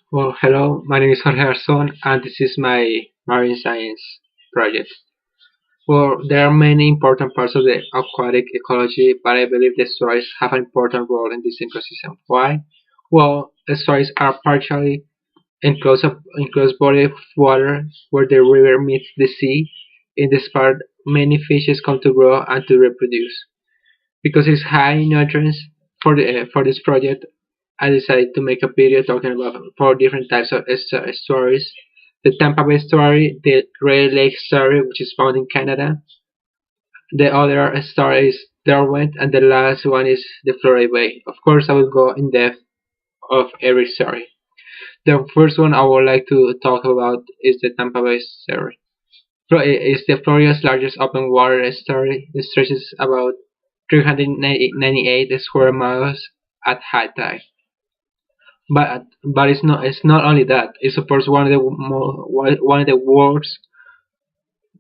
Well, hello, my name is Jorge Garzon, and this is my marine science project. Well, there are many important parts of the aquatic ecology, but I believe the estuaries have an important role in this ecosystem. Why? Well, estuaries are partially enclosed body of water where the river meets the sea. In this part, many fishes come to grow and to reproduce. Because it's high in nutrients for this project, I decided to make a video talking about four different types of estuaries. The Tampa Bay estuary, the Great Lake estuary, which is found in Canada. The other estuary is Derwent, and the last one is the Florida Bay. Of course, I will go in depth of every estuary. The first one I would like to talk about is the Tampa Bay estuary. It's the Florida's largest open water estuary. It stretches about 398 square miles at high tide. But it's not only that. It supports one of the world's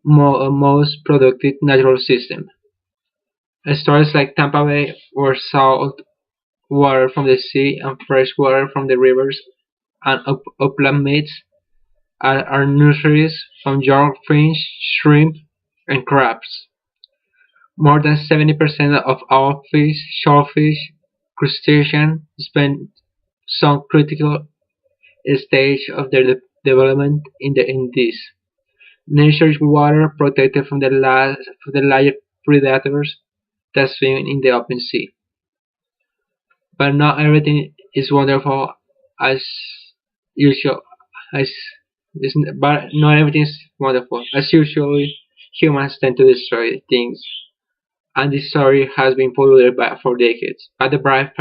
most productive natural systems. Stories like Tampa Bay, where salt water from the sea and fresh water from the rivers and upland meets are nurseries from yorkfish, shrimp, and crabs. More than 70% of all fish, shellfish, crustaceans spend some critical stage of their development in this. Nature's water protected from the larger predators that swim in the open sea. But not everything is wonderful as usual. As but not everything is wonderful. As usually, humans tend to destroy things, and this story has been polluted for decades. But the bright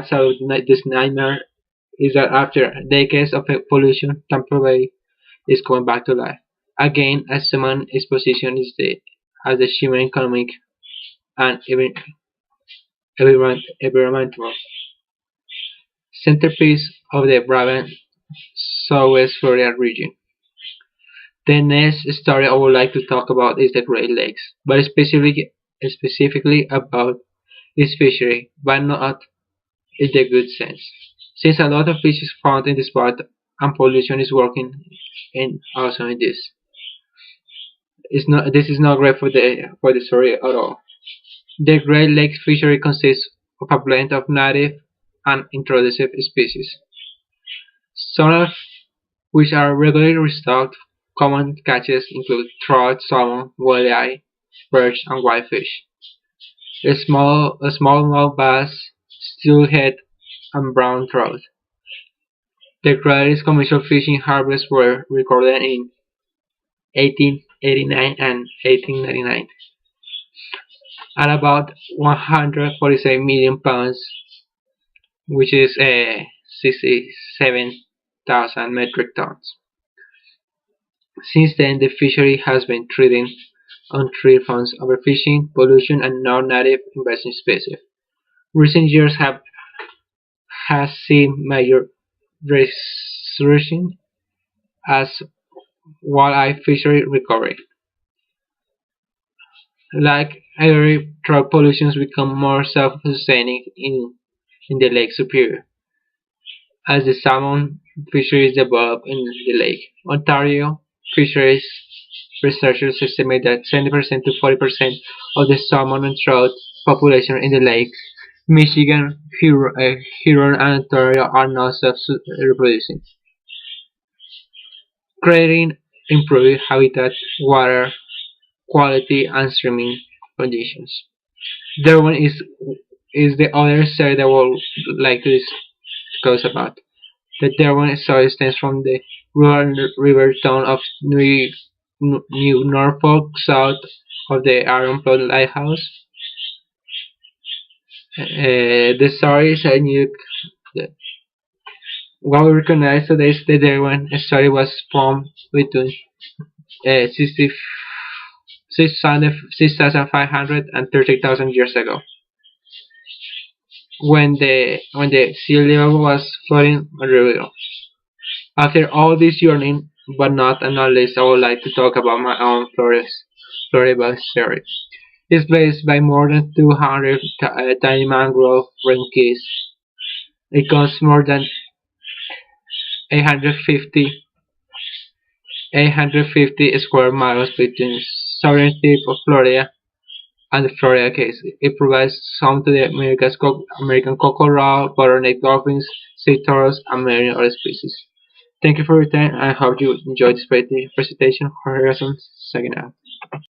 side of this nightmare is that after decades of pollution, Tampa Bay is coming back to life. Again, as someone is positioned as the shimmering economic and environmental centerpiece of the Brabant Southwest Florida region. The next story I would like to talk about is the Great Lakes, but specifically about its fishery, but not in the good sense. Since a lot of fish is found in this part and pollution is working in also in this. This is not great for the story at all. The Great Lakes fishery consists of a blend of native and introduced species, some of which are regularly restocked. Common catches include trout, salmon, walleye, perch, and whitefish. A smallmouth bass, steelhead, and brown trout. The greatest commercial fishing harvests were recorded in 1889 and 1899, at about 147 million pounds, which is 67,000 metric tons. Since then, the fishery has been threatened on three fronts: overfishing, pollution, and non-native invasive species. Recent years have has seen major resurgence as walleye fishery recovery. Like every trout pollutions become more self-sustaining in the Lake Superior, as the salmon fisheries develop in the lake. Ontario fisheries researchers estimate that 70% to 40% of the salmon and trout population in the lakes, Michigan, Huron, and Ontario are now self-reproducing, creating improved habitat, water quality, and swimming conditions. There one is the other story that I would like to discuss about. The Derwent story stems from the rural river town of New Norfolk, south of the Iron Plot Lighthouse. The story is a new. What we recognize today is the Derwent story was formed between 6,500 and 30,000 years ago, when the sea level was flooding a river. After all this journey, but not on least, I would like to talk about my own Florida story. It's placed by more than 200 tiny mangrove ring keys. It costs more than 850 850 square miles between southern tip of Florida and the Florida Keys. It provides home to the American cockle, bottleneck dolphins, sea turtles, and many other species. Thank you for your time. I hope you enjoyed this presentation. Jorge Razon, second out.